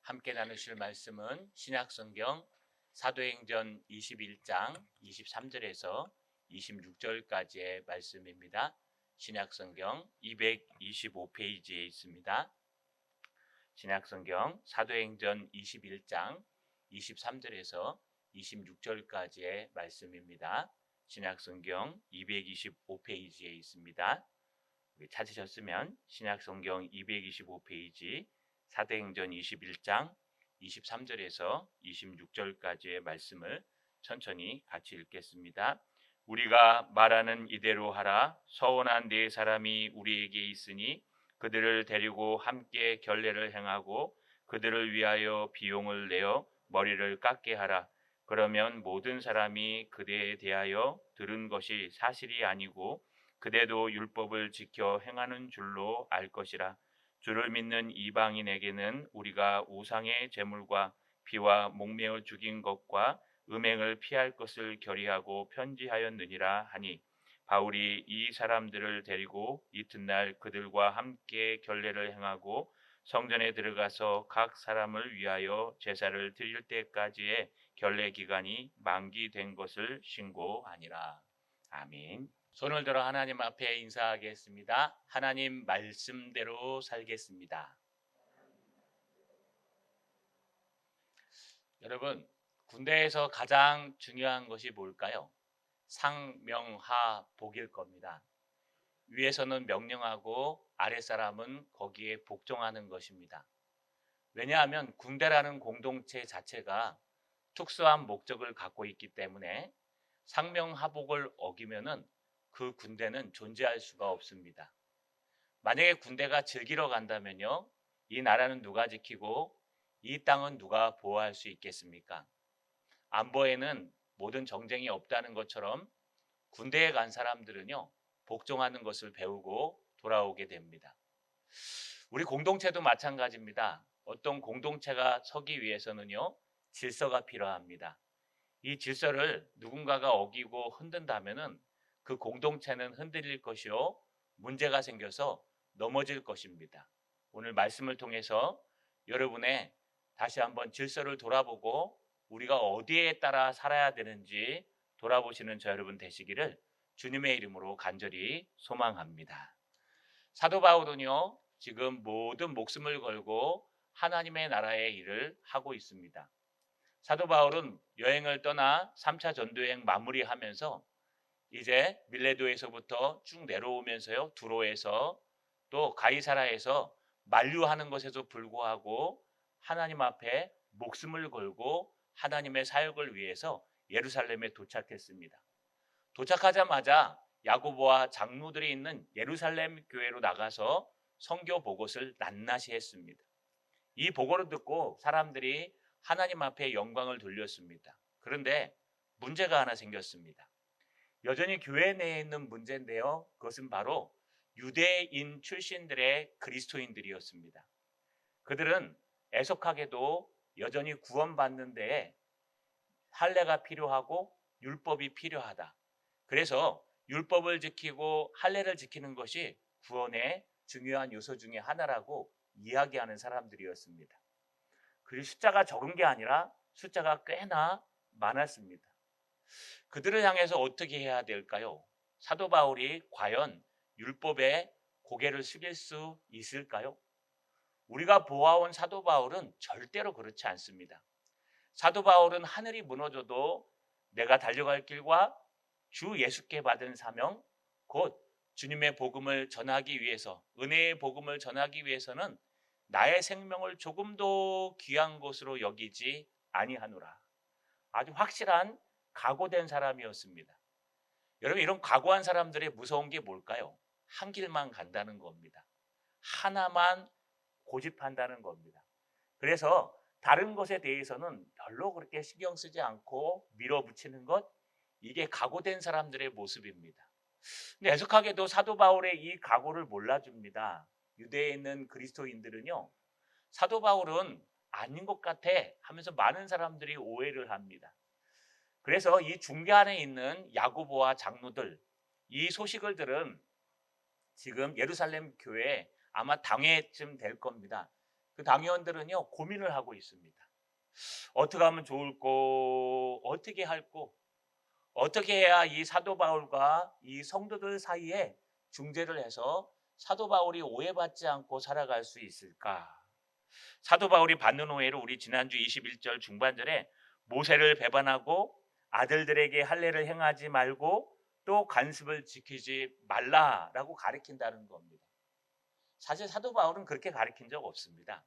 함께 나누실 말씀은 신약성경 사도행전 21장 23절에서 26절까지의 말씀입니다. 신약성경 225페이지에 있습니다. 신약성경 사도행전 21장 23절에서 26절까지의 말씀입니다. 신약성경 225페이지에 있습니다. 찾으셨으면 신약성경 225페이지 사도행전 21장 23절에서 26절까지의 말씀을 천천히 같이 읽겠습니다. 우리가 말하는 이대로 하라. 서원한 네 사람이 우리에게 있으니 그들을 데리고 함께 결례를 행하고 그들을 위하여 비용을 내어 머리를 깎게 하라. 그러면 모든 사람이 그대에 대하여 들은 것이 사실이 아니고 그대도 율법을 지켜 행하는 줄로 알 것이라. 주를 믿는 이방인에게는 우리가 우상의 제물과 피와 목매어 죽인 것과 음행을 피할 것을 결의하고 편지하였느니라 하니, 바울이 이 사람들을 데리고 이튿날 그들과 함께 결례를 행하고 성전에 들어가서 각 사람을 위하여 제사를 드릴 때까지의 결례 기간이 만기된 것을 신고하니라. 아멘. 손을 들어 하나님 앞에 인사하겠습니다. 하나님 말씀대로 살겠습니다. 여러분, 군대에서 가장 중요한 것이 뭘까요? 상명하복일 겁니다. 위에서는 명령하고 아랫사람은 거기에 복종하는 것입니다. 왜냐하면 군대라는 공동체 자체가 특수한 목적을 갖고 있기 때문에 상명하복을 어기면은 그 군대는 존재할 수가 없습니다. 만약에 군대가 즐기러 간다면요, 이 나라는 누가 지키고 이 땅은 누가 보호할 수 있겠습니까? 안보에는 모든 정쟁이 없다는 것처럼 군대에 간 사람들은요, 복종하는 것을 배우고 돌아오게 됩니다. 우리 공동체도 마찬가지입니다. 어떤 공동체가 서기 위해서는요, 질서가 필요합니다. 이 질서를 누군가가 어기고 흔든다면은 그 공동체는 흔들릴 것이요, 문제가 생겨서 넘어질 것입니다. 오늘 말씀을 통해서 여러분의 다시 한번 질서를 돌아보고 우리가 어디에 따라 살아야 되는지 돌아보시는 저 여러분 되시기를 주님의 이름으로 간절히 소망합니다. 사도 바울은요, 지금 모든 목숨을 걸고 하나님의 나라의 일을 하고 있습니다. 사도 바울은 여행을 떠나 3차 전도여행 마무리하면서 이제 밀레도에서부터 쭉 내려오면서요, 두로에서 또 가이사라에서 만류하는 것에도 불구하고 하나님 앞에 목숨을 걸고 하나님의 사역을 위해서 예루살렘에 도착했습니다. 도착하자마자 야고보와 장로들이 있는 예루살렘 교회로 나가서 선교 보고를 낱낱이 했습니다. 이 보고를 듣고 사람들이 하나님 앞에 영광을 돌렸습니다. 그런데 문제가 하나 생겼습니다. 여전히 교회 내에 있는 문제인데요, 그것은 바로 유대인 출신들의 그리스도인들이었습니다. 그들은 애석하게도 여전히 구원받는 데에 할례가 필요하고 율법이 필요하다. 그래서 율법을 지키고 할례를 지키는 것이 구원의 중요한 요소 중에 하나라고 이야기하는 사람들이었습니다. 그리고 숫자가 적은 게 아니라 숫자가 꽤나 많았습니다. 그들을 향해서 어떻게 해야 될까요? 사도 바울이 과연 율법에 고개를 숙일 수 있을까요? 우리가 보아온 사도 바울은 절대로 그렇지 않습니다. 사도 바울은 하늘이 무너져도 내가 달려갈 길과 주 예수께 받은 사명, 곧 주님의 복음을 전하기 위해서, 은혜의 복음을 전하기 위해서는 나의 생명을 조금도 귀한 것으로 여기지 아니하노라. 아주 확실한 각오된 사람이었습니다. 여러분, 이런 각오한 사람들의 무서운 게 뭘까요? 한 길만 간다는 겁니다. 하나만 고집한다는 겁니다. 그래서 다른 것에 대해서는 별로 그렇게 신경 쓰지 않고 밀어붙이는 것, 이게 각오된 사람들의 모습입니다. 근데 애석하게도 사도 바울의 이 각오를 몰라줍니다. 유대에 있는 그리스도인들은요, 사도 바울은 아닌 것 같아 하면서 많은 사람들이 오해를 합니다. 그래서 이 중계 안에 있는 야고보와 장로들, 이 소식을 들은 지금 예루살렘 교회에 아마 당회쯤 될 겁니다. 그 당의원들은요 고민을 하고 있습니다. 어떻게 하면 좋을꼬, 어떻게 할꼬, 어떻게 해야 이 사도 바울과 이 성도들 사이에 중재를 해서 사도 바울이 오해받지 않고 살아갈 수 있을까? 사도 바울이 받는 오해를 우리 지난주 21절 중반절에 모세를 배반하고 아들들에게 할례를 행하지 말고 또 관습을 지키지 말라라고 가르친다는 겁니다. 사실 사도 바울은 그렇게 가르친 적 없습니다.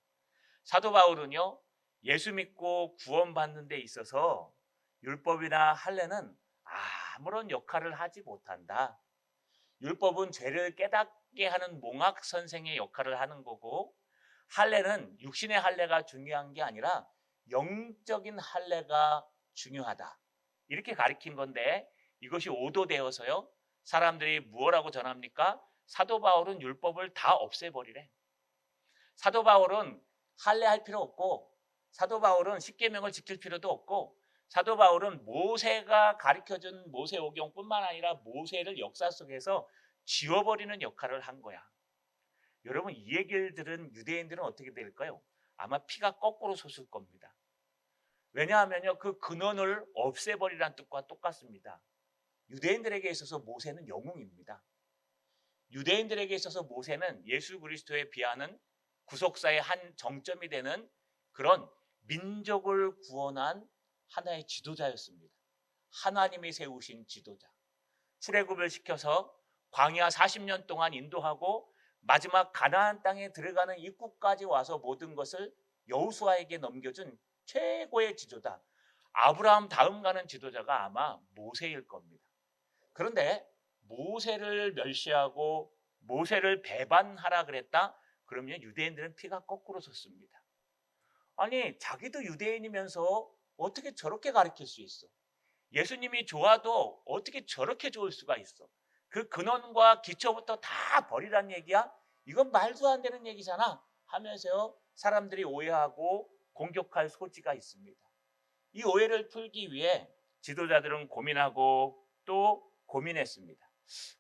사도 바울은요 예수 믿고 구원받는 데 있어서 율법이나 할례는 아무런 역할을 하지 못한다. 율법은 죄를 깨닫게 하는 몽학 선생의 역할을 하는 거고, 할례는 육신의 할례가 중요한 게 아니라 영적인 할례가 중요하다. 이렇게 가르친 건데, 이것이 오도되어서요 사람들이 무엇라고 전합니까? 사도 바울은 율법을 다 없애버리래. 사도 바울은 할례할 필요 없고, 사도 바울은 십계명을 지킬 필요도 없고, 사도 바울은 모세가 가르쳐준 모세오경뿐만 아니라 모세를 역사 속에서 지워버리는 역할을 한 거야. 여러분 이 얘기를 들은 유대인들은 어떻게 될까요? 아마 피가 거꾸로 솟을 겁니다. 왜냐하면요 그 근원을 없애버리란 뜻과 똑같습니다. 유대인들에게 있어서 모세는 영웅입니다. 유대인들에게 있어서 모세는 예수 그리스도에 비하는 구속사의 한 정점이 되는 그런 민족을 구원한 하나의 지도자였습니다. 하나님이 세우신 지도자. 출애굽을 시켜서 광야 40년 동안 인도하고 마지막 가나안 땅에 들어가는 입구까지 와서 모든 것을 여호수아에게 넘겨준 최고의 지도자. 아브라함 다음 가는 지도자가 아마 모세일 겁니다. 그런데 모세를 멸시하고 모세를 배반하라 그랬다? 그러면 유대인들은 피가 거꾸로 솟습니다. 아니 자기도 유대인이면서 어떻게 저렇게 가르칠 수 있어? 예수님이 좋아도 어떻게 저렇게 좋을 수가 있어? 그 근원과 기초부터 다 버리란 얘기야? 이건 말도 안 되는 얘기잖아 하면서 사람들이 오해하고 공격할 소지가 있습니다. 이 오해를 풀기 위해 지도자들은 고민하고 또 고민했습니다.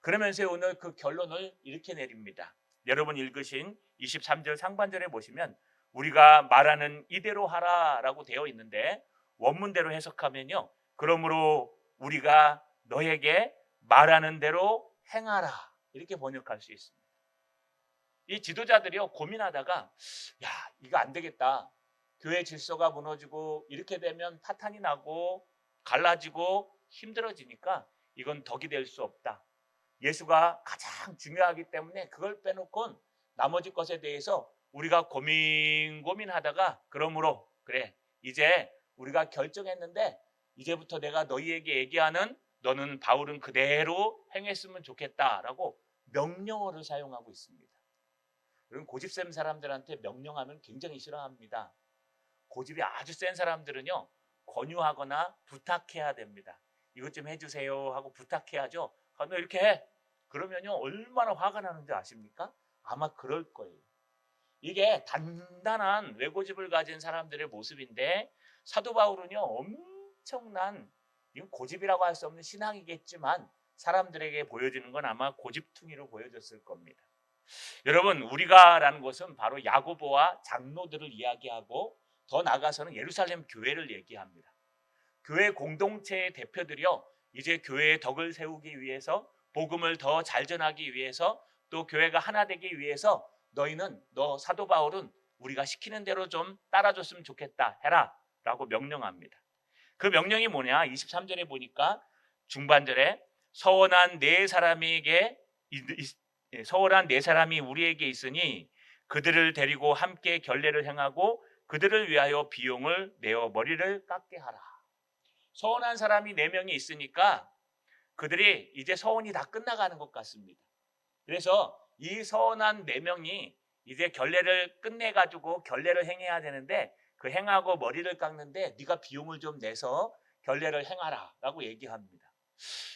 그러면서 오늘 그 결론을 이렇게 내립니다. 여러분 읽으신 23절 상반절에 보시면 우리가 말하는 이대로 하라라고 되어 있는데 원문대로 해석하면요. 그러므로 우리가 너에게 말하는 대로 행하라 이렇게 번역할 수 있습니다. 이 지도자들이요 고민하다가 야 이거 안 되겠다. 교회 질서가 무너지고 이렇게 되면 파탄이 나고 갈라지고 힘들어지니까 이건 덕이 될 수 없다. 예수가 가장 중요하기 때문에 그걸 빼놓고는 나머지 것에 대해서 우리가 고민하다가 그러므로 그래 이제 우리가 결정했는데 이제부터 내가 너희에게 얘기하는 너는 바울은 그대로 행했으면 좋겠다라고 명령어를 사용하고 있습니다. 여러분 고집센 사람들한테 명령하면 굉장히 싫어합니다. 고집이 아주 센 사람들은요 권유하거나 부탁해야 됩니다. 이것 좀 해주세요 하고 부탁해야죠. 너 이렇게 해. 그러면요 얼마나 화가 나는지 아십니까? 아마 그럴 거예요. 이게 단단한 외고집을 가진 사람들의 모습인데 사도 바울은요 엄청난 이건 고집이라고 할 수 없는 신앙이겠지만 사람들에게 보여지는 건 아마 고집퉁이로 보여졌을 겁니다. 여러분 우리가라는 것은 바로 야고보와 장로들을 이야기하고 더 나아가서는 예루살렘 교회를 얘기합니다. 교회 공동체의 대표들이요 이제 교회의 덕을 세우기 위해서 복음을 더 잘 전하기 위해서 또 교회가 하나 되기 위해서 너 사도 바울은 우리가 시키는 대로 좀 따라줬으면 좋겠다 해라 라고 명령합니다. 그 명령이 뭐냐 23절에 보니까 중반절에 서원한 네 사람이 우리에게 있으니 그들을 데리고 함께 결례를 행하고 그들을 위하여 비용을 내어 머리를 깎게 하라. 서원한 사람이 4명이 있으니까 그들이 이제 서원이 다 끝나가는 것 같습니다. 그래서 이 서원한 4명이 이제 결례를 끝내가지고 결례를 행해야 되는데 그 행하고 머리를 깎는데 네가 비용을 좀 내서 결례를 행하라 라고 얘기합니다.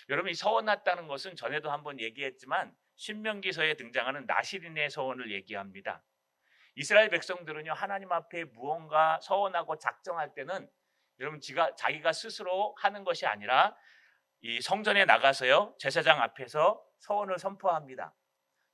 여러분 이 서원났다는 것은 전에도 한번 얘기했지만 신명기서에 등장하는 나실인의 서원을 얘기합니다. 이스라엘 백성들은요 하나님 앞에 무언가 서원하고 작정할 때는 여러분 자기가 스스로 하는 것이 아니라 이 성전에 나가서요 제사장 앞에서 서원을 선포합니다.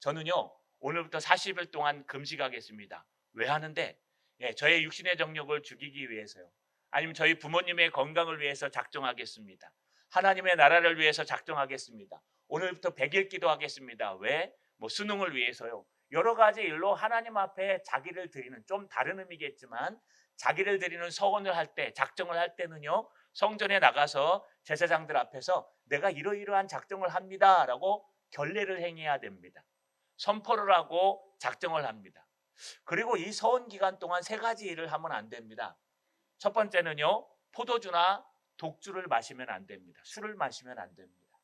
저는요 오늘부터 40일 동안 금식하겠습니다. 왜 하는데 예, 저의 육신의 정욕을 죽이기 위해서요. 아니면 저희 부모님의 건강을 위해서 작정하겠습니다. 하나님의 나라를 위해서 작정하겠습니다. 오늘부터 100일 기도하겠습니다. 왜? 뭐 수능을 위해서요. 여러 가지 일로 하나님 앞에 자기를 드리는, 좀 다른 의미겠지만 자기를 드리는 서원을 할 때, 작정을 할 때는요, 성전에 나가서 제사장들 앞에서 내가 이러이러한 작정을 합니다라고 결례를 행해야 됩니다. 선포를 하고 작정을 합니다. 그리고 이 서원 기간 동안 세 가지 일을 하면 안 됩니다. 첫 번째는요, 포도주나 독주를 마시면 안 됩니다. 술을 마시면 안 됩니다.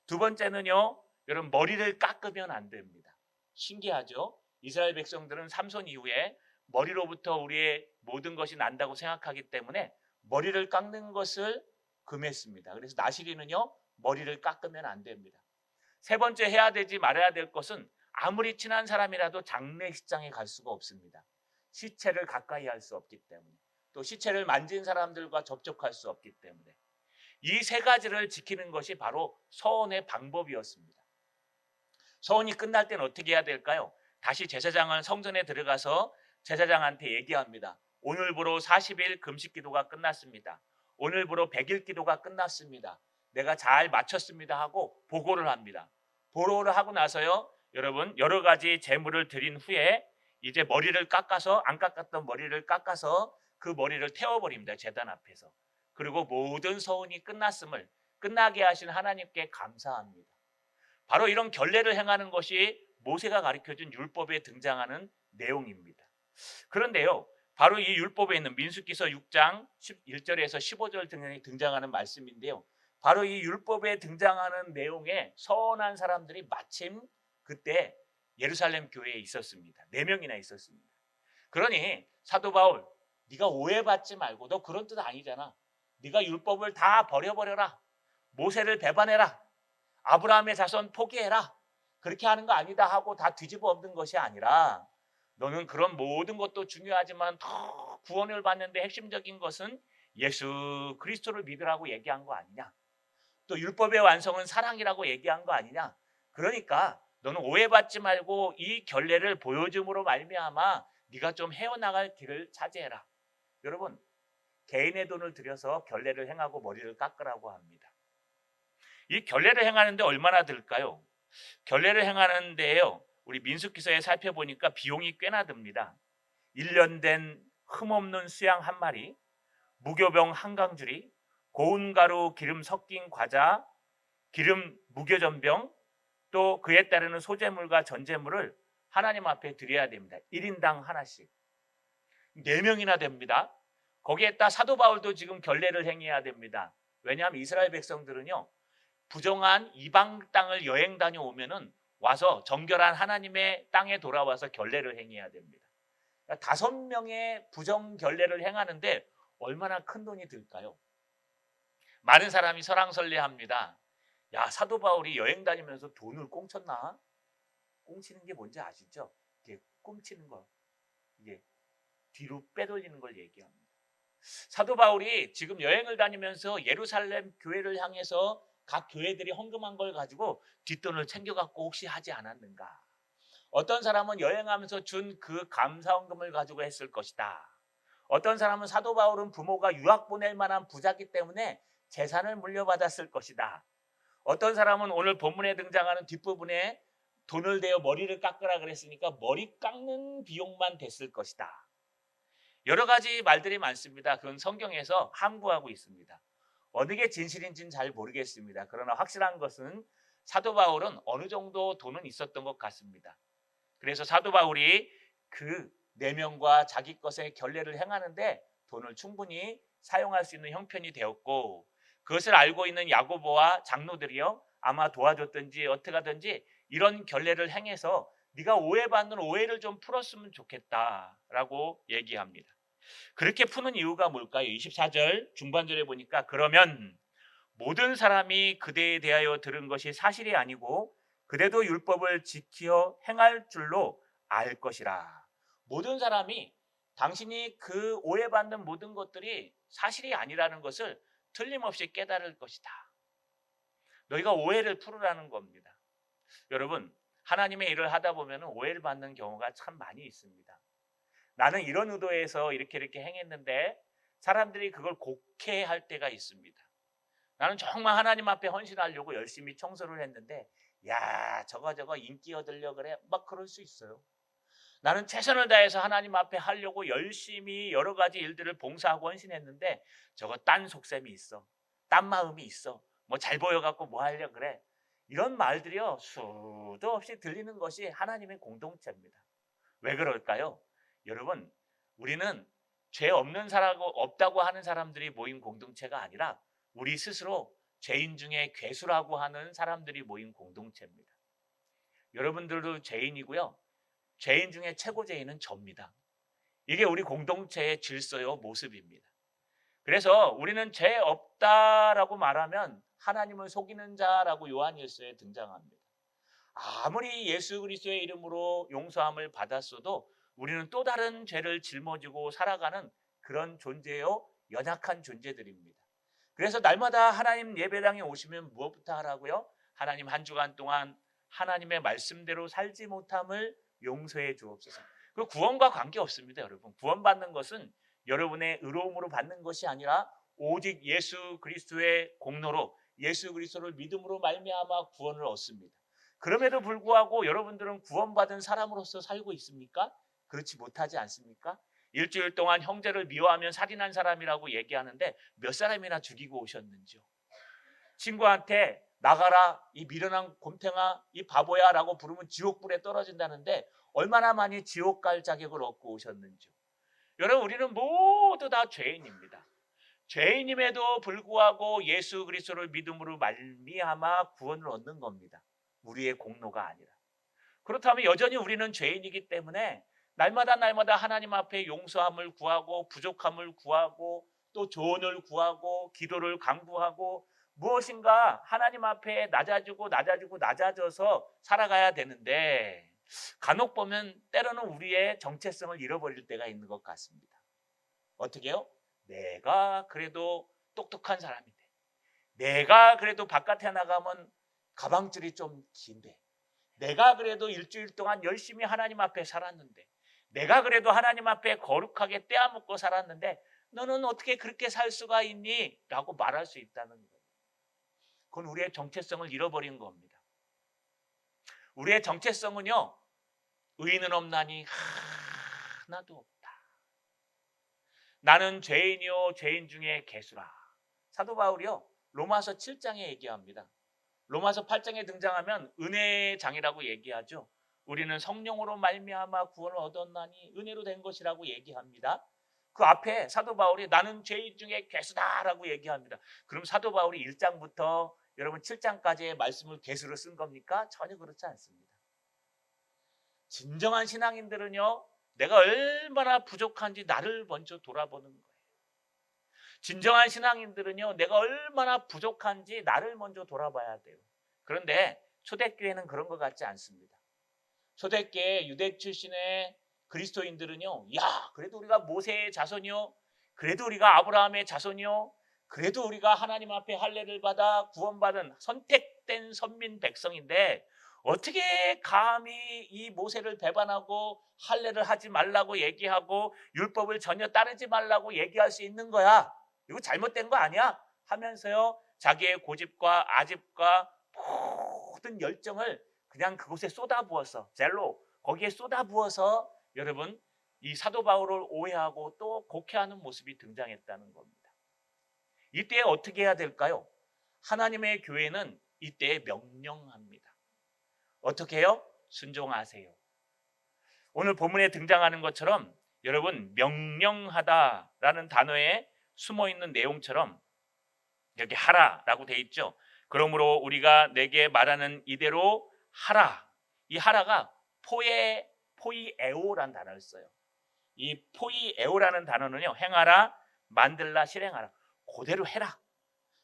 두 번째는요, 여러분 머리를 깎으면 안 됩니다. 신기하죠? 이스라엘 백성들은 삼손 이후에 머리로부터 우리의 모든 것이 난다고 생각하기 때문에 머리를 깎는 것을 금했습니다. 그래서 나시리는요, 머리를 깎으면 안 됩니다. 세 번째 해야 되지 말아야 될 것은 아무리 친한 사람이라도 장례식장에 갈 수가 없습니다. 시체를 가까이 할 수 없기 때문에, 또 시체를 만진 사람들과 접촉할 수 없기 때문에 이 세 가지를 지키는 것이 바로 서원의 방법이었습니다. 서원이 끝날 때는 어떻게 해야 될까요? 다시 제사장은 성전에 들어가서 제사장한테 얘기합니다. 오늘부로 40일 금식 기도가 끝났습니다. 오늘부로 100일 기도가 끝났습니다. 내가 잘 마쳤습니다 하고 보고를 합니다. 보고를 하고 나서요, 여러분 여러 가지 제물을 드린 후에 이제 머리를 깎아서, 안 깎았던 머리를 깎아서 그 머리를 태워버립니다. 제단 앞에서. 그리고 모든 서원이 끝났음을, 끝나게 하신 하나님께 감사합니다. 바로 이런 결례를 행하는 것이 모세가 가르쳐준 율법에 등장하는 내용입니다. 그런데요, 바로 이 율법에 있는 민수기서 6장 1절에서 15절 등에 등장하는 말씀인데요, 바로 이 율법에 등장하는 내용에 서원한 사람들이 마침 그때 예루살렘 교회에 있었습니다. 4명이나 있었습니다. 그러니 사도 바울, 네가 오해받지 말고, 너 그런 뜻 아니잖아. 네가 율법을 다 버려버려라. 모세를 배반해라. 아브라함의 자손 포기해라. 그렇게 하는 거 아니다 하고 다 뒤집어 엎는 것이 아니라, 너는 그런 모든 것도 중요하지만 더 구원을 받는데 핵심적인 것은 예수 그리스도를 믿으라고 얘기한 거 아니냐. 또 율법의 완성은 사랑이라고 얘기한 거 아니냐. 그러니까 너는 오해받지 말고 이 결례를 보여줌으로 말미암아 네가 좀 헤어나갈 길을 차지해라. 여러분, 개인의 돈을 들여서 결례를 행하고 머리를 깎으라고 합니다. 이 결례를 행하는데 얼마나 들까요? 결례를 행하는 데에요, 우리 민수기서에 살펴보니까 비용이 꽤나 듭니다. 1년 된 흠없는 수양 한 마리, 무교병 한 강주리, 고운 가루 기름 섞인 과자, 기름 무교전병, 또 그에 따르는 소재물과 전제물을 하나님 앞에 드려야 됩니다. 1인당 하나씩. 4명이나 됩니다. 거기에다 사도 바울도 지금 결례를 행해야 됩니다. 왜냐하면 이스라엘 백성들은요, 부정한 이방 땅을 여행 다녀오면은 와서 정결한 하나님의 땅에 돌아와서 결례를 행해야 됩니다. 그러니까 5명의 부정 결례를 행하는데 얼마나 큰 돈이 들까요? 많은 사람이 설왕설래합니다. 야, 사도 바울이 여행 다니면서 돈을 꽁쳤나? 꽁치는 게 뭔지 아시죠? 이게 꽁치는 거, 이게 뒤로 빼돌리는 걸 얘기합니다. 사도 바울이 지금 여행을 다니면서 예루살렘 교회를 향해서 각 교회들이 헌금한 걸 가지고 뒷돈을 챙겨갖고 혹시 하지 않았는가? 어떤 사람은 여행하면서 준 그 감사헌금을 가지고 했을 것이다. 어떤 사람은 사도 바울은 부모가 유학 보낼 만한 부자기 때문에 재산을 물려받았을 것이다. 어떤 사람은 오늘 본문에 등장하는 뒷부분에 돈을 대어 머리를 깎으라 그랬으니까 머리 깎는 비용만 됐을 것이다. 여러 가지 말들이 많습니다. 그건 성경에서 함구하고 있습니다. 어느 게 진실인지는 잘 모르겠습니다. 그러나 확실한 것은 사도 바울은 어느 정도 돈은 있었던 것 같습니다. 그래서 사도 바울이 그 4명과 자기 것의 결례를 행하는데 돈을 충분히 사용할 수 있는 형편이 되었고, 그것을 알고 있는 야고보와 장로들이요, 아마 도와줬든지 어떻게 하든지 이런 결례를 행해서 네가 오해받는 오해를 좀 풀었으면 좋겠다라고 얘기합니다. 그렇게 푸는 이유가 뭘까요? 24절 중반절에 보니까, 그러면 모든 사람이 그대에 대하여 들은 것이 사실이 아니고 그대도 율법을 지켜 행할 줄로 알 것이라. 모든 사람이 당신이 그 오해받는 모든 것들이 사실이 아니라는 것을 틀림없이 깨달을 것이다. 너희가 오해를 풀으라는 겁니다. 여러분, 하나님의 일을 하다 보면 오해를 받는 경우가 참 많이 있습니다. 나는 이런 의도에서 이렇게 행했는데 사람들이 그걸 곡해할 때가 있습니다. 나는 정말 하나님 앞에 헌신하려고 열심히 청소를 했는데 야 저거 인기 얻으려 그래 막 그럴 수 있어요. 나는 최선을 다해서 하나님 앞에 하려고 열심히 여러 가지 일들을 봉사하고 헌신했는데 저거 딴 속셈이 있어. 딴 마음이 있어. 뭐 잘 보여갖고 뭐 하려 그래. 이런 말들이요 수도 없이 들리는 것이 하나님의 공동체입니다. 왜 그럴까요? 여러분 우리는 죄 없는 사람 없다고 하는 사람들이 모인 공동체가 아니라 우리 스스로 죄인 중에 괴수라고 하는 사람들이 모인 공동체입니다. 여러분들도 죄인이고요. 죄인 중에 최고 죄인은 접니다. 이게 우리 공동체의 질서요 모습입니다. 그래서 우리는 죄 없다라고 말하면 하나님을 속이는 자라고 요한일서에 등장합니다. 아무리 예수 그리스도의 이름으로 용서함을 받았어도 우리는 또 다른 죄를 짊어지고 살아가는 그런 존재요 연약한 존재들입니다. 그래서 날마다 하나님 예배당에 오시면 무엇부터 하라고요? 하나님 한 주간 동안 하나님의 말씀대로 살지 못함을 용서해 주옵소서. 그 구원과 관계없습니다. 여러분 구원받는 것은 여러분의 의로움으로 받는 것이 아니라 오직 예수 그리스도의 공로로 예수 그리스도를 믿음으로 말미암아 구원을 얻습니다. 그럼에도 불구하고 여러분들은 구원받은 사람으로서 살고 있습니까? 그렇지 못하지 않습니까? 일주일 동안 형제를 미워하면 살인한 사람이라고 얘기하는데 몇 사람이나 죽이고 오셨는지요? 친구한테 나가라 이 미련한 곰탱아 이 바보야 라고 부르면 지옥불에 떨어진다는데 얼마나 많이 지옥 갈 자격을 얻고 오셨는지요? 여러분 우리는 모두 다 죄인입니다. 죄인임에도 불구하고 예수 그리스도를 믿음으로 말미암아 구원을 얻는 겁니다. 우리의 공로가 아니라. 그렇다면 여전히 우리는 죄인이기 때문에 날마다 하나님 앞에 용서함을 구하고 부족함을 구하고 또 조언을 구하고 기도를 간구하고 무엇인가 하나님 앞에 낮아져서 살아가야 되는데 간혹 보면 때로는 우리의 정체성을 잃어버릴 때가 있는 것 같습니다. 어떻게요? 내가 그래도 똑똑한 사람인데 내가 그래도 바깥에 나가면 가방줄이 좀 긴데 내가 그래도 일주일 동안 열심히 하나님 앞에 살았는데 내가 그래도 하나님 앞에 거룩하게 떼어먹고 살았는데 너는 어떻게 그렇게 살 수가 있니? 라고 말할 수 있다는 거예요. 그건 우리의 정체성을 잃어버린 겁니다. 우리의 정체성은요 의인은 없나니 하나도 없다. 나는 죄인이요 죄인 중에 괴수라. 사도 바울이요 로마서 7장에 얘기합니다. 로마서 8장에 등장하면 은혜의 장이라고 얘기하죠. 우리는 성령으로 말미암아 구원을 얻었나니 은혜로 된 것이라고 얘기합니다. 그 앞에 사도 바울이 나는 죄인 중에 괴수다라고 얘기합니다. 그럼 사도 바울이 1장부터 여러분 7장까지의 말씀을 괴수로 쓴 겁니까? 전혀 그렇지 않습니다. 진정한 신앙인들은요 내가 얼마나 부족한지 나를 먼저 돌아보는 거예요. 진정한 신앙인들은요 내가 얼마나 부족한지 나를 먼저 돌아봐야 돼요. 그런데 초대교회는 그런 것 같지 않습니다. 초대교회 유대 출신의 그리스도인들은요 야 그래도 우리가 모세의 자손이요 그래도 우리가 아브라함의 자손이요 그래도 우리가 하나님 앞에 할례를 받아 구원받은 선택된 선민 백성인데 어떻게 감히 이 모세를 배반하고 할례를 하지 말라고 얘기하고 율법을 전혀 따르지 말라고 얘기할 수 있는 거야. 이거 잘못된 거 아니야? 하면서요 자기의 고집과 아집과 모든 열정을 그냥 그곳에 쏟아부어서 젤로 거기에 쏟아부어서 여러분 이 사도 바울을 오해하고 또 곡해하는 모습이 등장했다는 겁니다. 이때 어떻게 해야 될까요? 하나님의 교회는 이때 명령합니다. 어떻게 해요? 순종하세요. 오늘 본문에 등장하는 것처럼 여러분 명령하다라는 단어에 숨어있는 내용처럼 여기 하라라고 돼 있죠. 그러므로 우리가 내게 말하는 이대로 하라. 이 하라가 포이에오라는 단어를 써요. 이 포이에오라는 단어는요 행하라, 만들라, 실행하라. 그대로 해라,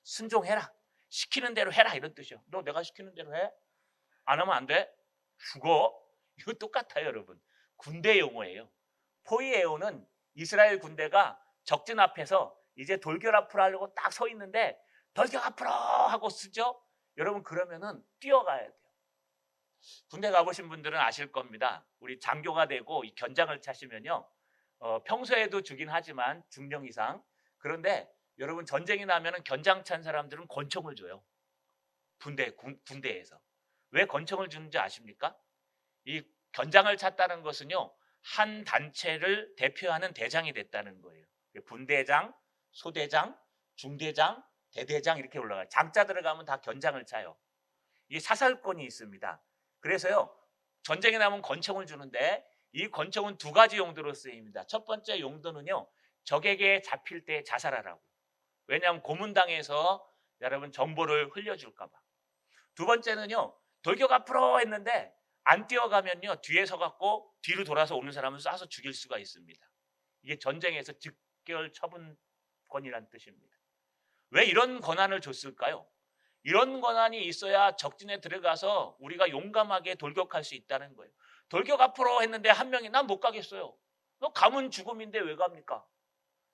순종해라, 시키는 대로 해라 이런 뜻이에요. 너 내가 시키는 대로 해? 안 하면 안 돼? 죽어? 이거 똑같아요 여러분. 군대 용어예요. 포이에오는 이스라엘 군대가 적진 앞에서 이제 돌격 앞으로 하려고 딱 서 있는데 돌격 앞으로 하고 쓰죠. 여러분 그러면은 뛰어가야 돼요. 군대 가보신 분들은 아실 겁니다. 우리 장교가 되고 이 견장을 차시면요 평소에도 주긴 하지만 중령 이상. 그런데 여러분 전쟁이 나면은 견장 찬 사람들은 권총을 줘요. 군대에서. 왜 권총을 주는지 아십니까? 이 견장을 찼다는 것은요. 한 단체를 대표하는 대장이 됐다는 거예요. 분대장, 소대장, 중대장, 대대장 이렇게 올라가요. 장자 들어가면 다 견장을 차요. 이 사살권이 있습니다. 그래서요. 전쟁이 나면 권총을 주는데 이 권총은 두 가지 용도로 쓰입니다. 첫 번째 용도는요. 적에게 잡힐 때 자살하라고. 왜냐하면 고문당해서 여러분 정보를 흘려줄까 봐. 두 번째는요. 돌격 앞으로 했는데 안 뛰어가면요. 뒤에 서갖고 뒤로 돌아서 오는 사람을 쏴서 죽일 수가 있습니다. 이게 전쟁에서 즉결 처분권이라는 뜻입니다. 왜 이런 권한을 줬을까요? 이런 권한이 있어야 적진에 들어가서 우리가 용감하게 돌격할 수 있다는 거예요. 돌격 앞으로 했는데 한 명이 난 못 가겠어요. 너 가면 죽음인데 왜 갑니까?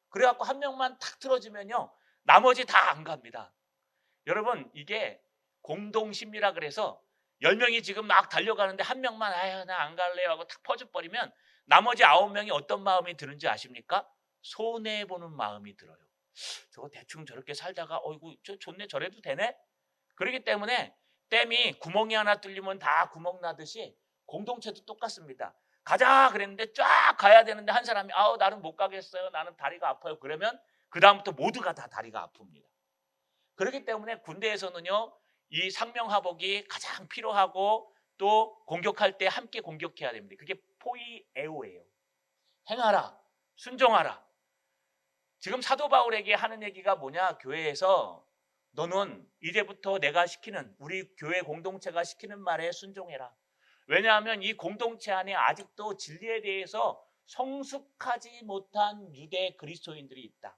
그래갖고 한 명만 탁 틀어지면요. 나머지 다 안 갑니다. 여러분 이게 공동심리라 그래서 10명이 지금 막 달려가는데 한 명만 아유 나 안 갈래요 하고 탁 퍼져버리면 나머지 9명이 어떤 마음이 드는지 아십니까? 손해보는 마음이 들어요. 저거 대충 저렇게 살다가 어이구 저 좋네 저래도 되네? 그렇기 때문에 댐이 구멍이 하나 뚫리면 다 구멍 나듯이 공동체도 똑같습니다. 가자 그랬는데 쫙 가야 되는데 한 사람이 아우 나는 못 가겠어요. 나는 다리가 아파요. 그러면 그 다음부터 모두가 다 다리가 아픕니다. 그렇기 때문에 군대에서는요. 이 상명하복이 가장 필요하고 또 공격할 때 함께 공격해야 됩니다. 그게 포이에오예요. 행하라. 순종하라. 지금 사도 바울에게 하는 얘기가 뭐냐? 교회에서 너는 이제부터 내가 시키는 우리 교회 공동체가 시키는 말에 순종해라. 왜냐하면 이 공동체 안에 아직도 진리에 대해서 성숙하지 못한 유대 그리스도인들이 있다.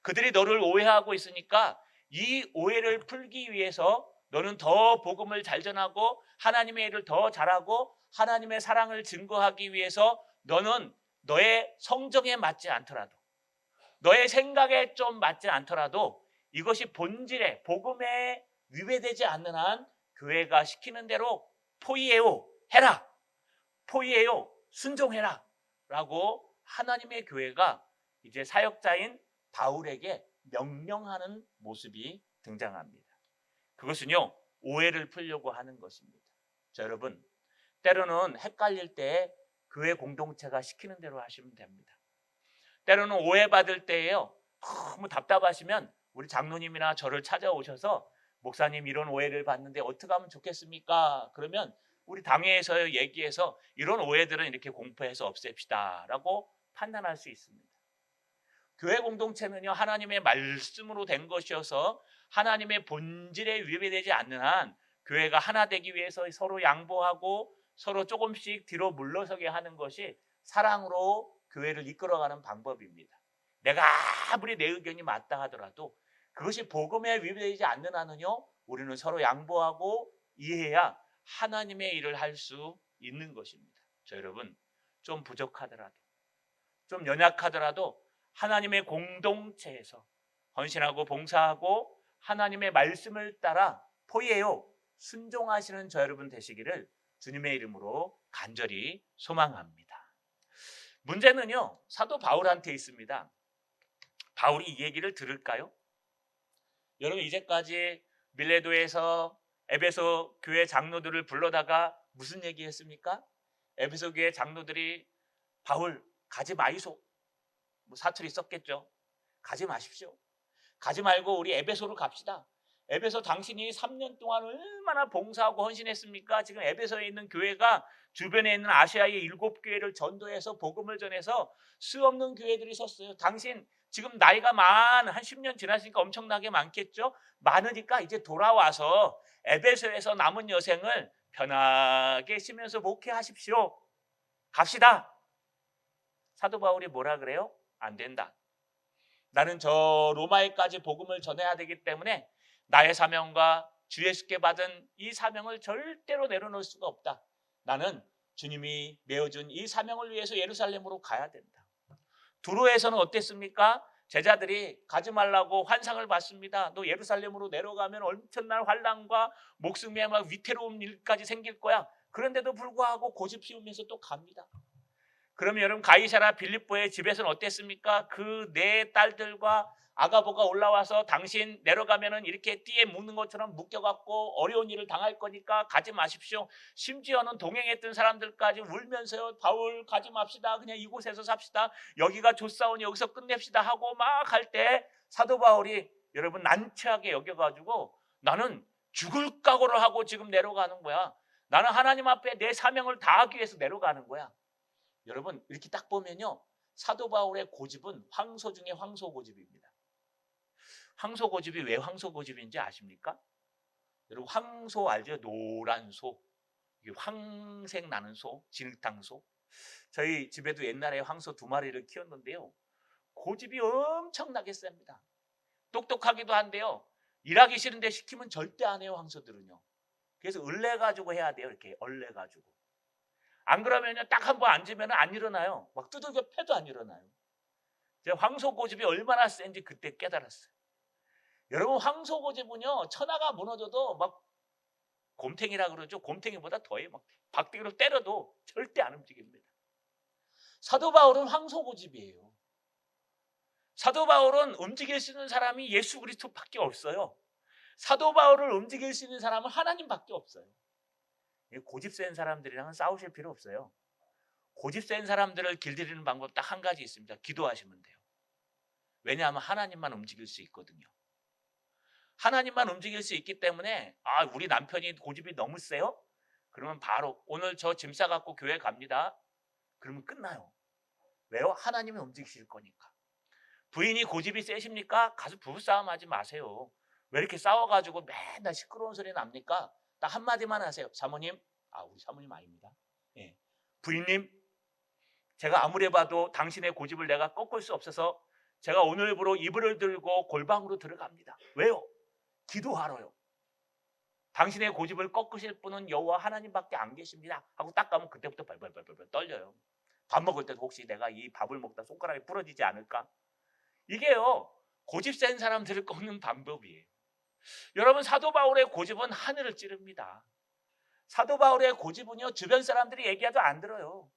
그들이 너를 오해하고 있으니까 이 오해를 풀기 위해서 너는 더 복음을 잘 전하고 하나님의 일을 더 잘하고 하나님의 사랑을 증거하기 위해서 너는 너의 성정에 맞지 않더라도 너의 생각에 좀 맞지 않더라도 이것이 본질에 복음에 위배되지 않는 한 교회가 시키는 대로 포이에오 해라. 포이에오 순종해라. 라고 하나님의 교회가 이제 사역자인 바울에게 명령하는 모습이 등장합니다. 그것은요. 오해를 풀려고 하는 것입니다. 자, 여러분 때로는 헷갈릴 때 교회 공동체가 시키는 대로 하시면 됩니다. 때로는 오해받을 때에요. 너무 답답하시면 우리 장로님이나 저를 찾아오셔서 목사님 이런 오해를 받는데 어떻게 하면 좋겠습니까? 그러면 우리 당회에서 얘기해서 이런 오해들은 이렇게 공포해서 없앱시다 라고 판단할 수 있습니다. 교회 공동체는요. 하나님의 말씀으로 된 것이어서 하나님의 본질에 위배되지 않는 한 교회가 하나 되기 위해서 서로 양보하고 서로 조금씩 뒤로 물러서게 하는 것이 사랑으로 교회를 이끌어가는 방법입니다. 내가 아무리 내 의견이 맞다 하더라도 그것이 복음에 위배되지 않는 한은요. 우리는 서로 양보하고 이해해야 하나님의 일을 할 수 있는 것입니다. 저 여러분 좀 부족하더라도 좀 연약하더라도 하나님의 공동체에서 헌신하고 봉사하고 하나님의 말씀을 따라 포이에요 순종하시는 저 여러분 되시기를 주님의 이름으로 간절히 소망합니다. 문제는요. 사도 바울한테 있습니다. 바울이 이 얘기를 들을까요? 여러분 이제까지 밀레도에서 에베소 교회 장로들을 불러다가 무슨 얘기했습니까? 에베소 교회 장로들이 바울 가지 마이소. 뭐 사투리 썼겠죠. 가지 마십시오. 가지 말고 우리 에베소로 갑시다. 에베소 당신이 3년 동안 얼마나 봉사하고 헌신했습니까? 지금 에베소에 있는 교회가 주변에 있는 아시아의 7교회를 전도해서 복음을 전해서 수없는 교회들이 섰어요. 당신 지금 나이가 한 10년 지났으니까 엄청나게 많겠죠? 많으니까 이제 돌아와서 에베소에서 남은 여생을 편하게 쉬면서 목회하십시오. 갑시다. 사도 바울이 뭐라 그래요? 안 된다. 나는 저 로마에까지 복음을 전해야 되기 때문에 나의 사명과 주 예수께 받은 이 사명을 절대로 내려놓을 수가 없다. 나는 주님이 내어준 이 사명을 위해서 예루살렘으로 가야 된다. 두로에서는 어땠습니까? 제자들이 가지 말라고 환상을 받습니다. 너 예루살렘으로 내려가면 엄청난 환난과 목숨에 막 위태로운 일까지 생길 거야. 그런데도 불구하고 고집 피우면서 또 갑니다. 그러면 여러분 가이사라 빌립보의 집에서는 어땠습니까? 그 네 딸들과 아가보가 올라와서 당신 내려가면은 이렇게 띠에 묶는 것처럼 묶여갖고 어려운 일을 당할 거니까 가지 마십시오. 심지어는 동행했던 사람들까지 울면서요. 바울 가지 맙시다. 그냥 이곳에서 삽시다. 여기가 좋사오니 여기서 끝냅시다 하고 막 할 때 사도 바울이 여러분 난처하게 여겨가지고 나는 죽을 각오를 하고 지금 내려가는 거야. 나는 하나님 앞에 내 사명을 다하기 위해서 내려가는 거야. 여러분 이렇게 딱 보면요. 사도 바울의 고집은 황소 중에 황소 고집입니다. 황소 고집이 왜 황소 고집인지 아십니까? 여러분 황소 알죠? 노란 소. 이게 황색 나는 소, 진흙탕 소. 저희 집에도 옛날에 황소 2마리를 키웠는데요. 고집이 엄청나게 셉니다. 똑똑하기도 한데요. 일하기 싫은데 시키면 절대 안 해요, 황소들은요. 그래서 을래가지고 해야 돼요. 이렇게 얼래가지고. 안 그러면요, 딱 한 번 앉으면 안 일어나요. 막 두들겨 패도 안 일어나요. 제가 황소 고집이 얼마나 센지 그때 깨달았어요. 여러분 황소 고집은요, 천하가 무너져도 막 곰탱이라 그러죠. 곰탱이보다 더해. 막 박대기로 때려도 절대 안 움직입니다. 사도 바울은 황소 고집이에요. 사도 바울은 움직일 수 있는 사람이 예수 그리스도밖에 없어요. 사도 바울을 움직일 수 있는 사람은 하나님밖에 없어요. 고집 센 사람들이랑은 싸우실 필요 없어요. 고집 센 사람들을 길들이는 방법 딱 한 가지 있습니다. 기도하시면 돼요. 왜냐하면 하나님만 움직일 수 있거든요. 하나님만 움직일 수 있기 때문에 우리 남편이 고집이 너무 세요? 그러면 바로 오늘 저 짐 싸갖고 교회 갑니다. 그러면 끝나요. 왜요? 하나님이 움직이실 거니까. 부인이 고집이 세십니까? 가서 부부싸움 하지 마세요. 왜 이렇게 싸워가지고 맨날 시끄러운 소리 납니까? 딱 한마디만 하세요. 사모님, 우리 사모님 아닙니다. 예. 부인님, 제가 아무리 봐도 당신의 고집을 내가 꺾을 수 없어서 제가 오늘부로 이불을 들고 골방으로 들어갑니다. 왜요? 기도하러요. 당신의 고집을 꺾으실 분은 여호와 하나님밖에 안 계십니다. 하고 딱 가면 그때부터 벌벌 떨려요. 밥 먹을 때도 혹시 내가 이 밥을 먹다 손가락이 부러지지 않을까? 이게요, 고집 센 사람들을 꺾는 방법이에요. 여러분 사도 바울의 고집은 하늘을 찌릅니다. 사도 바울의 고집은요, 주변 사람들이 얘기해도 안 들어요.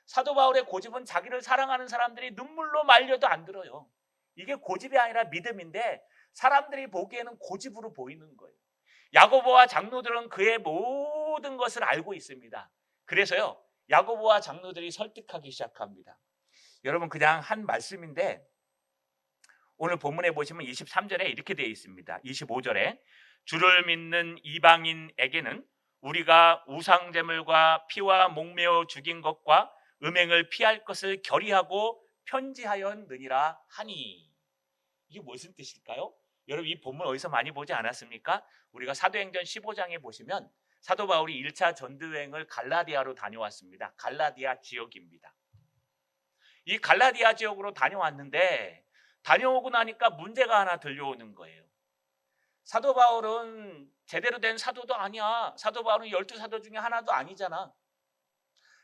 사도 바울의 고집은 자기를 사랑하는 사람들이 눈물로 말려도 안 들어요. 이게 고집이 아니라 믿음인데 사람들이 보기에는 고집으로 보이는 거예요. 야고보와 장로들은 그의 모든 것을 알고 있습니다. 그래서요, 야고보와 장로들이 설득하기 시작합니다. 여러분 그냥 한 말씀인데 오늘 본문에 보시면 23절에 이렇게 되어 있습니다. 25절에 주를 믿는 이방인에게는 우리가 우상제물과 피와 목매어 죽인 것과 음행을 피할 것을 결의하고 편지하였느니라 하니. 이게 무슨 뜻일까요? 여러분 이 본문 어디서 많이 보지 않았습니까? 우리가 사도행전 15장에 보시면 사도 바울이 1차 전도여행을 갈라디아로 다녀왔습니다. 갈라디아 지역입니다. 이 갈라디아 지역으로 다녀왔는데 다녀오고 나니까 문제가 하나 들려오는 거예요. 사도 바울은 제대로 된 사도도 아니야. 사도 바울은 12사도 중에 하나도 아니잖아.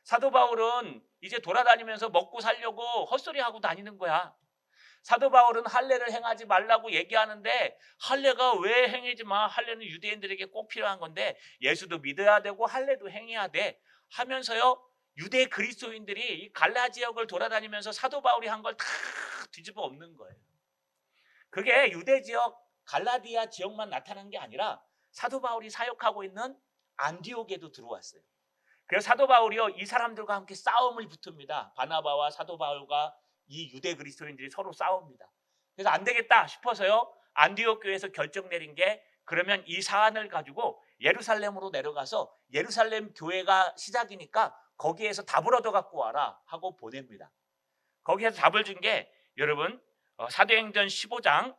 사도 바울은 이제 돌아다니면서 먹고 살려고 헛소리하고 다니는 거야. 사도 바울은 할례를 행하지 말라고 얘기하는데 할례가 왜 행하지 마? 할례는 유대인들에게 꼭 필요한 건데 예수도 믿어야 되고 할례도 행해야 돼 하면서요, 유대 그리스도인들이 이 갈라 지역을 돌아다니면서 사도 바울이 한 걸 다 뒤집어 엎는 거예요. 그게 유대 지역 갈라디아 지역만 나타난 게 아니라 사도 바울이 사역하고 있는 안디옥에도 들어왔어요. 그래서 사도 바울이요, 이 사람들과 함께 싸움을 붙습니다. 바나바와 사도 바울과 이 유대 그리스도인들이 서로 싸웁니다. 그래서 안 되겠다 싶어서요, 안디옥 교회에서 결정 내린 게 그러면 이 사안을 가지고 예루살렘으로 내려가서 예루살렘 교회가 시작이니까 거기에서 답을 얻어 갖고 와라 하고 보냅니다. 거기에서 답을 준 게 여러분 사도행전 15장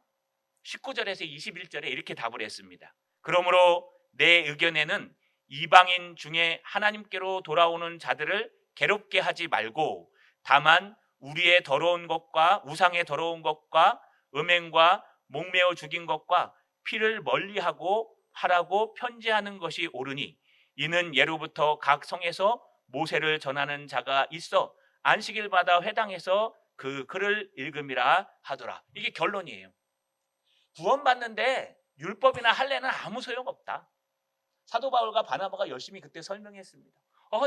19절에서 21절에 이렇게 답을 했습니다. 그러므로 내 의견에는 이방인 중에 하나님께로 돌아오는 자들을 괴롭게 하지 말고 다만 우리의 더러운 것과 우상의 더러운 것과 음행과 목매어 죽인 것과 피를 멀리하고 하라고 편지하는 것이 옳으니 이는 예로부터 각 성에서 모세를 전하는 자가 있어 안식일마다 회당에서 그 글을 읽음이라 하더라. 이게 결론이에요. 구원받는데 율법이나 할례는 아무 소용없다. 사도 바울과 바나바가 열심히 그때 설명했습니다.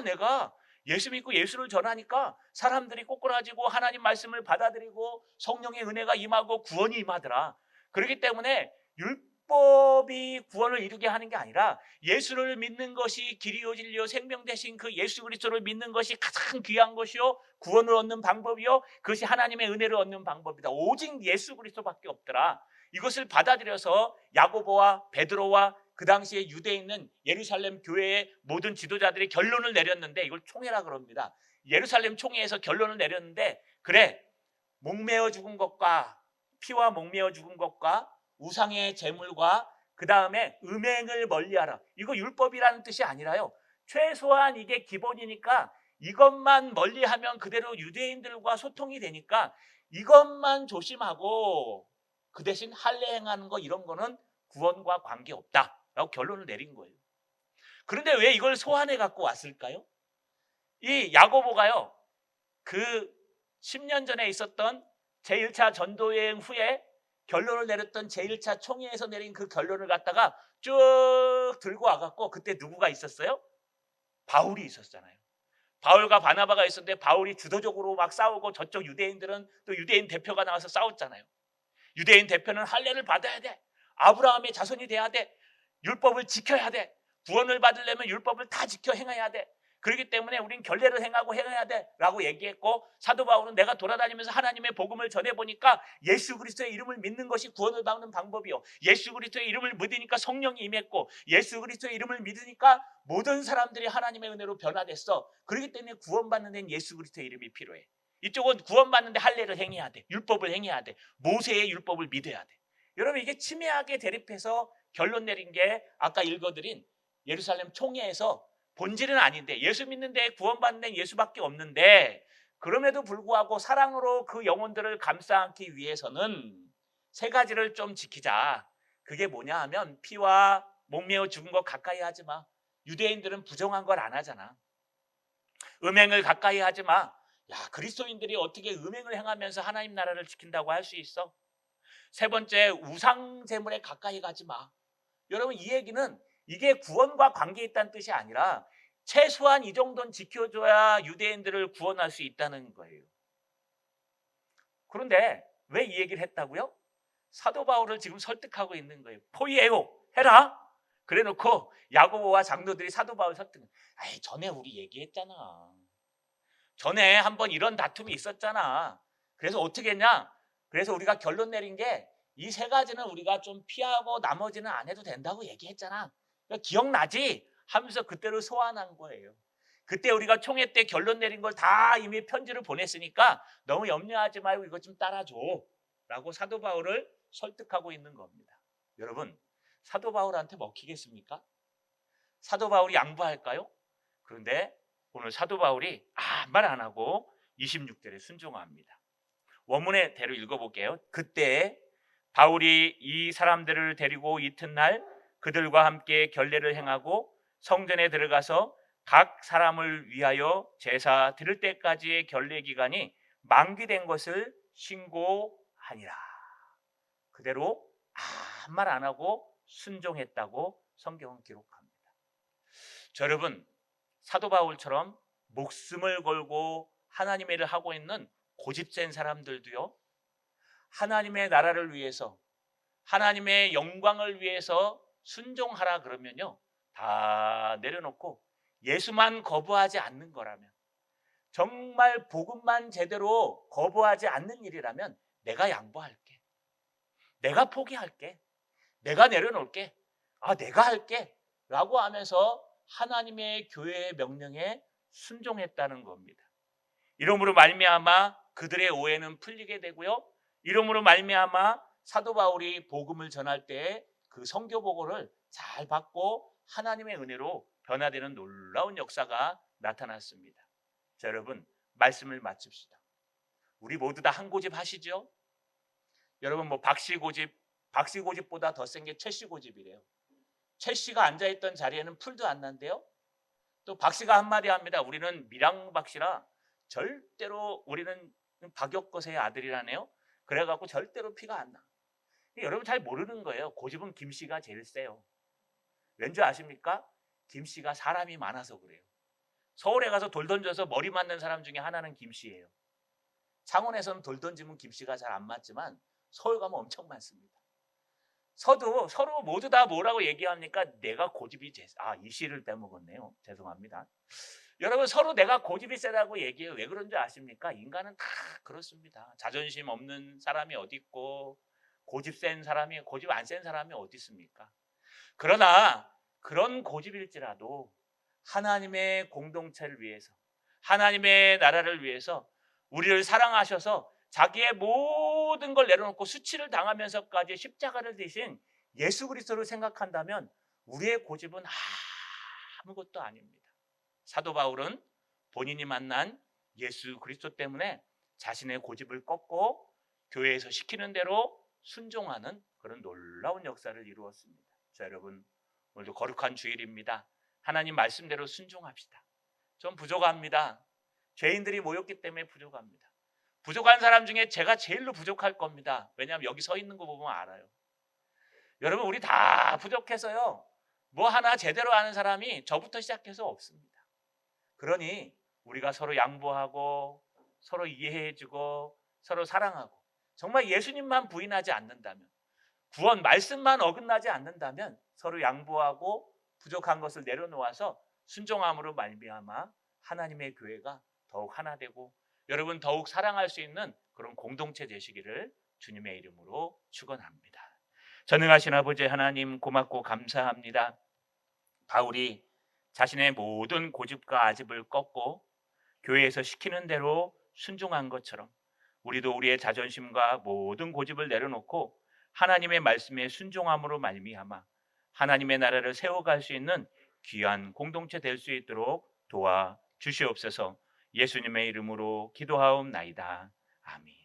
내가 예수 믿고 예수를 전하니까 사람들이 꼬꾸라지고 하나님 말씀을 받아들이고 성령의 은혜가 임하고 구원이 임하더라. 그렇기 때문에 율법이 구원을 이루게 하는 게 아니라 예수를 믿는 것이 길이요 진리요 생명 되신 그 예수 그리스도를 믿는 것이 가장 귀한 것이요 구원을 얻는 방법이요 그것이 하나님의 은혜를 얻는 방법이다. 오직 예수 그리스도밖에 없더라. 이것을 받아들여서 야고보와 베드로와 그 당시에 유대에 있는 예루살렘 교회의 모든 지도자들이 결론을 내렸는데, 이걸 총회라 그럽니다. 예루살렘 총회에서 결론을 내렸는데, 그래, 목매어 죽은 것과 피와 목매어 죽은 것과 우상의 제물과 그 다음에 음행을 멀리하라. 이거 율법이라는 뜻이 아니라요, 최소한 이게 기본이니까 이것만 멀리하면 그대로 유대인들과 소통이 되니까 이것만 조심하고 그 대신 할례 행하는 거 이런 거는 구원과 관계없다라고 결론을 내린 거예요. 그런데 왜 이걸 소환해 갖고 왔을까요? 이 야고보가요, 그 10년 전에 있었던 제1차 전도여행 후에 결론을 내렸던 제1차 총회에서 내린 그 결론을 갖다가 쭉 들고 와갖고, 그때 누구가 있었어요? 바울이 있었잖아요. 바울과 바나바가 있었는데 바울이 주도적으로 막 싸우고 저쪽 유대인들은 또 유대인 대표가 나와서 싸웠잖아요. 유대인 대표는 할례를 받아야 돼. 아브라함의 자손이 돼야 돼. 율법을 지켜야 돼. 구원을 받으려면 율법을 다 지켜 행해야 돼. 그렇기 때문에 우린 결례를 행하고 행해야 돼 라고 얘기했고, 사도 바울은 내가 돌아다니면서 하나님의 복음을 전해보니까 예수 그리스도의 이름을 믿는 것이 구원을 받는 방법이요, 예수 그리스도의 이름을 믿으니까 성령이 임했고, 예수 그리스도의 이름을 믿으니까 모든 사람들이 하나님의 은혜로 변화됐어. 그렇기 때문에 구원받는 데는 예수 그리스도의 이름이 필요해. 이쪽은 구원받는데 할례를 행해야 돼. 율법을 행해야 돼. 모세의 율법을 믿어야 돼. 여러분, 이게 치밀하게 대립해서 결론 내린 게 아까 읽어드린 예루살렘 총회에서 본질은 아닌데, 예수 믿는데 구원받는 데는 예수밖에 없는데, 그럼에도 불구하고 사랑으로 그 영혼들을 감싸 안기 위해서는 세 가지를 좀 지키자. 그게 뭐냐 하면, 피와 목매어 죽은 거 가까이 하지 마. 유대인들은 부정한 걸 안 하잖아. 음행을 가까이 하지 마. 야, 그리스도인들이 어떻게 음행을 행하면서 하나님 나라를 지킨다고 할 수 있어? 세 번째, 우상 제물에 가까이 가지 마. 여러분, 이 얘기는 이게 구원과 관계 있다는 뜻이 아니라 최소한 이 정도는 지켜줘야 유대인들을 구원할 수 있다는 거예요. 그런데 왜 이 얘기를 했다고요? 사도 바울을 지금 설득하고 있는 거예요. 포이에오 해라. 그래 놓고 야고보와 장로들이 사도 바울 설득. 아이, 전에 우리 얘기했잖아. 전에 한번 이런 다툼이 있었잖아. 그래서 어떻게 했냐? 그래서 우리가 결론 내린 게 이 세 가지는 우리가 좀 피하고 나머지는 안 해도 된다고 얘기했잖아. 그러니까 기억나지? 하면서 그때를 소환한 거예요. 그때 우리가 총회 때 결론 내린 걸 다 이미 편지를 보냈으니까 너무 염려하지 말고 이것 좀 따라줘 라고 사도 바울을 설득하고 있는 겁니다. 여러분, 사도 바울한테 먹히겠습니까? 사도 바울이 양보할까요? 그런데 오늘 사도 바울이 아무 말 안 하고 26절에 순종합니다. 원문의 대로 읽어볼게요. 그때 바울이 이 사람들을 데리고 이튿날 그들과 함께 결례를 행하고 성전에 들어가서 각 사람을 위하여 제사 드릴 때까지의 결례 기간이 만기된 것을 신고하니라. 그대로 아무 말 안 하고 순종했다고 성경은 기록합니다. 자, 여러분, 사도 바울처럼 목숨을 걸고 하나님의 일을 하고 있는 고집센 사람들도요, 하나님의 나라를 위해서, 하나님의 영광을 위해서 순종하라 그러면요, 다 내려놓고 예수만 거부하지 않는 거라면, 정말 복음만 제대로 거부하지 않는 일이라면 내가 양보할게, 내가 포기할게, 내가 내려놓을게, 내가 할게 라고 하면서 하나님의 교회의 명령에 순종했다는 겁니다. 이러므로 말미암아 그들의 오해는 풀리게 되고요, 이러므로 말미암아 사도 바울이 복음을 전할 때 그 선교 보고를 잘 받고 하나님의 은혜로 변화되는 놀라운 역사가 나타났습니다. 자, 여러분, 말씀을 마칩시다. 우리 모두 다 한 고집 하시죠? 여러분, 뭐 박씨 고집보다 더 센 게 최씨 고집이래요. 최씨가 앉아있던 자리에는 풀도 안 난대요. 또 박씨가 한마디 합니다. 우리는 밀양 박씨라 절대로, 우리는 박역거세의 아들이라네요. 그래갖고 절대로 피가 안 나. 여러분 잘 모르는 거예요. 고집은 김씨가 제일 세요. 왠지 아십니까? 김씨가 사람이 많아서 그래요. 서울에 가서 돌 던져서 머리 맞는 사람 중에 하나는 김 씨예요. 창원에서는 돌 던지면 김 씨가 잘 안 맞지만 서울 가면 엄청 많습니다. 서로 모두 다 뭐라고 얘기합니까? 내가 고집이 이 씨를 빼먹었네요. 죄송합니다. 여러분, 서로 내가 고집이 세다고 얘기해요. 왜 그런지 아십니까? 인간은 다 그렇습니다. 자존심 없는 사람이 어디 있고 고집 안 센 사람이 어디 있습니까? 그러나 그런 고집일지라도 하나님의 공동체를 위해서, 하나님의 나라를 위해서 우리를 사랑하셔서 자기의 모든 걸 내려놓고 수치를 당하면서까지 십자가를 지신 예수 그리스도를 생각한다면 우리의 고집은 아무것도 아닙니다. 사도 바울은 본인이 만난 예수 그리스도 때문에 자신의 고집을 꺾고 교회에서 시키는 대로 순종하는 그런 놀라운 역사를 이루었습니다. 자, 여러분, 오늘도 거룩한 주일입니다. 하나님 말씀대로 순종합시다. 좀 부족합니다. 죄인들이 모였기 때문에 부족합니다. 부족한 사람 중에 제가 제일로 부족할 겁니다. 왜냐하면 여기 서 있는 거 보면 알아요. 여러분, 우리 다 부족해서요, 뭐 하나 제대로 아는 사람이 저부터 시작해서 없습니다. 그러니 우리가 서로 양보하고 서로 이해해주고 서로 사랑하고, 정말 예수님만 부인하지 않는다면, 구원 말씀만 어긋나지 않는다면 서로 양보하고 부족한 것을 내려놓아서 순종함으로 말미암아 하나님의 교회가 더욱 하나 되고 여러분 더욱 사랑할 수 있는 그런 공동체 되시기를 주님의 이름으로 축원합니다. 전능하신 아버지 하나님, 고맙고 감사합니다. 바울이 자신의 모든 고집과 아집을 꺾고 교회에서 시키는 대로 순종한 것처럼 우리도 우리의 자존심과 모든 고집을 내려놓고 하나님의 말씀에 순종함으로 말미암아 하나님의 나라를 세워갈 수 있는 귀한 공동체 될 수 있도록 도와 주시옵소서. 예수님의 이름으로 기도하옵나이다. 아멘.